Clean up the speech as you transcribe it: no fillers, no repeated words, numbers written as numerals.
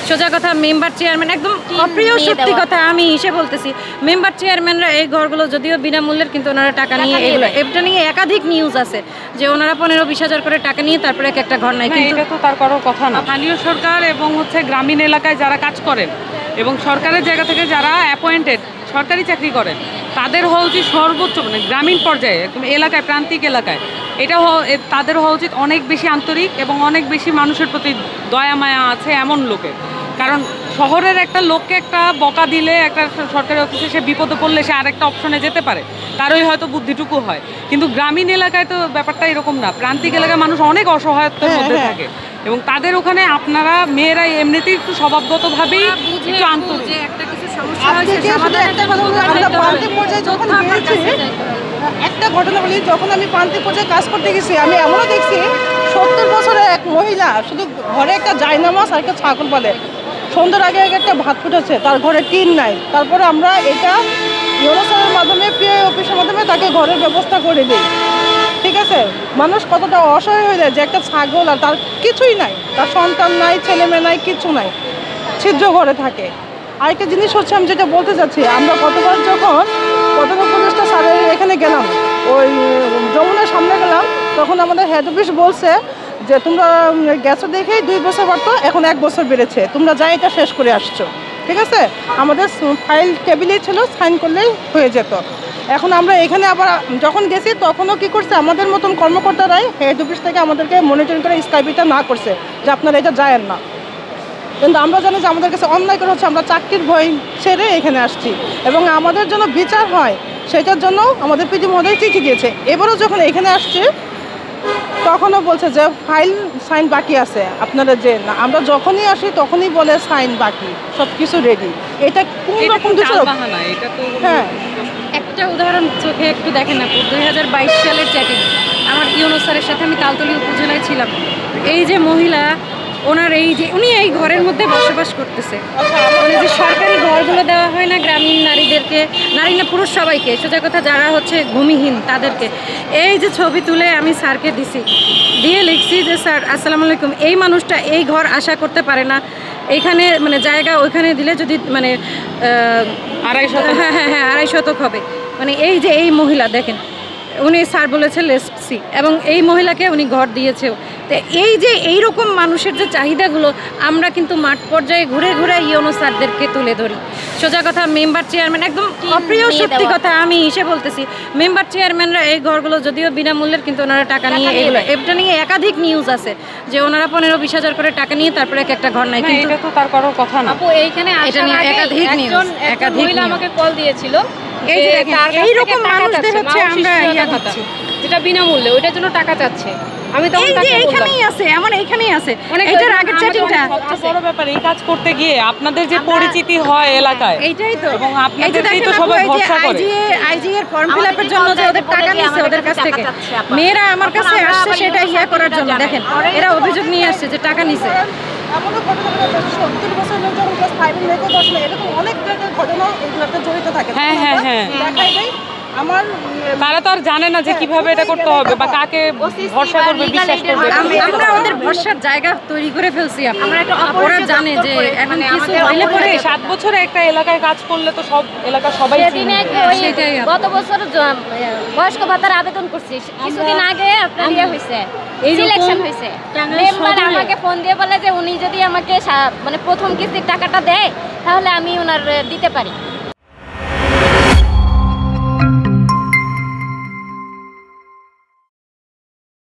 সোজা কথা member chairman একদম অপ্রিয় সত্যি কথা আমি এসে বলতেছি মেম্বার চেয়ারম্যানরা এই ঘরগুলো যদিও বিনামূল্যের কিন্তু ওনারা টাকা নিয়ে এগুলো এটা নিয়ে একাধিক নিউজ আছে যে ওনারা 15-20 হাজার করে টাকা নিয়ে তারপরে একটা ঘর নাই কিন্তু এটা তো তার করার কথা না। স্থানীয় সরকার এবং গ্রামীণ এলাকায় যারা কাজ করেন এবং সরকারের জায়গা থেকে যারা অ্যাপয়েন্টেড সরকারি চাকরি করেন তাদের হওয়া উচিত সর্বোচ্চ মানে গ্রামীণ পর্যায়ে একদম এলাকায় প্রান্তিক এলাকায় এটা তাদের হওয়া উচিত অনেক বেশি আন্তরিক এবং অনেক বেশি মানুষের প্রতি দয়া মায়া আছে এমন লোকের। কারণ শহরের একটা লোককে একটা বকা দিলে একটা সরকারি অফিসে সে বিপদে পড়লে সে আরেকটা অপশনে যেতে পারে, তারই হয়তো বুদ্ধিটুকু হয়। কিন্তু গ্রামীণ এলাকায় তো ব্যাপারটা এরকম না, প্রান্তিক এলাকায় মানুষ অনেক অসহায়তার মধ্যে থাকে এবং তাদের ওখানে আপনারা মেয়েরা এমনিতেই একটু স্বভাবগতভাবেই একটু আন্তরিক। একটা ঘটনা বলি, যখন আমি প্রান্তিক পর্যায়ে কাজ করতে গেছি আমি এমনও দেখছি 70 বছরের এক মহিলা শুধু ঘরে একটা জায়নামাজ আর একটা ছাগল পালে, সন্ধ্যার আগে আগে একটা ভাত ফুটেছে, তার ঘরে টিন নাই। তারপরে আমরা এটা ইউনিসেফের মাধ্যমে পিআই অফিসের মাধ্যমে তাকে ঘরের ব্যবস্থা করে দিই। ঠিক আছে, মানুষ কতটা অসহায় হয়ে যায় যে একটা ছাগল আর তার কিছুই নাই, তার সন্তান নাই, ছেলে মেয়ে নাই, কিচ্ছু নাই, ছিদ্র ঘরে থাকে। আরেকটা জিনিস হচ্ছে আমি যেটা বলতে চাচ্ছি, আমরা গতবার যখন প্রধান উপদেষ্টা স্যারের এখানে গেলাম, ওই যমুনার সামনে গেলাম, তখন আমাদের হেড অফিস বলছে যে তোমরা গেছো দেখেই 2 বছর বাড়তো, এখন 1 বছর বেড়েছে, তোমরা যাই এটা শেষ করে আসছো। ঠিক আছে, আমাদের ফাইল টেবিলেই ছিল, সাইন করলেই হয়ে যেত। এখন আমরা এখানে আবার যখন গেছি তখনও কী করছে, আমাদের মতন কর্মকর্তারাই হেড অফিস থেকে আমাদেরকে মনিটরিং করে স্কাইপিটা না করছে যে আপনারা এটা যায়েন না। কিন্তু আমরা জানি যে আমাদের কাছে অন্যায় করে হচ্ছে, আমরা চাকরির ভয় ছেড়ে এখানে আসছি এবং আমাদের জন্য বিচার হয় সেটার জন্য আমাদের পিডি মহোদয় চিঠি দিয়েছে। এবারও যখন এখানে আসছে তখনও বলছে যে ফাইল সাইন বাকি আছে, আপনারা যে না, আমরা যখনই আসি তখনই বলে সাইন বাকি, সব কিছু রেডি। এটা কোন রকম হ্যাঁ, একটা উদাহরণ চোখে একটু দেখেন না, 2022 সালের চ্যাটিং আমার ইউনুস স্যারের সাথে আমি তালতলী উপজেলায় ছিলাম। এই যে মহিলা ওনার এই যে উনি এই ঘরের মধ্যে বসবাস করতেছে, মানে যে সরকারি ঘরগুলো দেওয়া হয় না গ্রামীণ নারীদেরকে, নারী না পুরুষ সবাইকে, সোজা কথা যারা হচ্ছে ভূমিহীন তাদেরকে, এই যে ছবি তুলে আমি স্যারকে দিছি, দিয়ে লিখছি যে স্যার আসসালামু আলাইকুম, এই মানুষটা এই ঘর আশা করতে পারে না, এইখানে মানে জায়গা ওইখানে দিলে যদি মানে 250 শতক হবে, মানে এই যে এই মহিলা দেখেন, উনি স্যার বলেছে লেসি এবং এই মহিলাকে উনি ঘর দিয়েছেও। তো এই যে এইরকম মানুষের যে চাহিদাগুলো আমরা কিন্তু মাঠ পর্যায়ে ঘুরে ঘুরে ইউনুস স্যারদেরকে তুলে ধরি। সোজা কথা মেম্বার চেয়ারম্যান একদম অপ্রিয় সত্যি কথা আমি এসে বলতেছি মেম্বার চেয়ারম্যানরা এই ঘরগুলো যদিও বিনামূল্যের কিন্তু ওনারা টাকা নিয়ে এগুলো এটা নিয়ে একাধিক নিউজ আছে যে ওনারা 15-20 হাজার করে টাকা নিয়ে তারপরে একটা ঘর নাই, কিন্তু এটা তো তার করার কথা না। আপু এইখানে এটা নিয়ে একাধিক নিউজ, একাধিক আমাকে কল দিয়েছিল, এইরকম মানুষদের হচ্ছে আমরা যেটা বিনামূল্যে ওইটার জন্য টাকা চাচ্ছে। আমি তো এইখানেই আছে, আমার এইখানেই আছে, এটার আগের চ্যাটিংটা বড় ব্যাপার। এই কাজ করতে গিয়ে আপনাদের যে পরিচিতি হয় এলাকায়, এইটাই তো, এবং আপনাদেরই তো সবাই ভরসা করে। আইজি এর ফর্ম ফিলআপের জন্য যে ওদের টাকা নিছে ওদের কাছ থেকে, মেয়েরা আমার কাছে আসছে সেটা ইয়া করার জন্য, দেখেন এরা অভিযোগ নিয়ে আসছে যে টাকা নিছে। এমনও ঘটনা 70 বছর লোক যখন ক্লাস 5 এ লেখো 10 এরকম অনেক ঘটনা এগুলোতে জড়িত থাকে। দেখাই দেয় আমার, তারা তো আর জানে না যে কিভাবে এটা করতে হবে বা কাকে ভরসা করবে, বিশ্বাস করবে। আমরা ওদের ভরসার জায়গা তৈরি করে ফেলছি। ওরা জানে যে এখন কিছু হইলে পরে 7 বছরে একটা এলাকায় কাজ করলে তো সব এলাকা সবাই চিনে। গত বছর বয়স্ক ভাতার আবেদন করছি, কিছুদিন আগে আপনার ইয়ে হয়েছে, সিলেকশন হয়েছে। মেম্বার আমাকে ফোন দিয়ে বলে যে উনি যদি আমাকে মানে প্রথম কিস্তির টাকাটা দেয় তাহলে আমি ওনার দিতে পারি।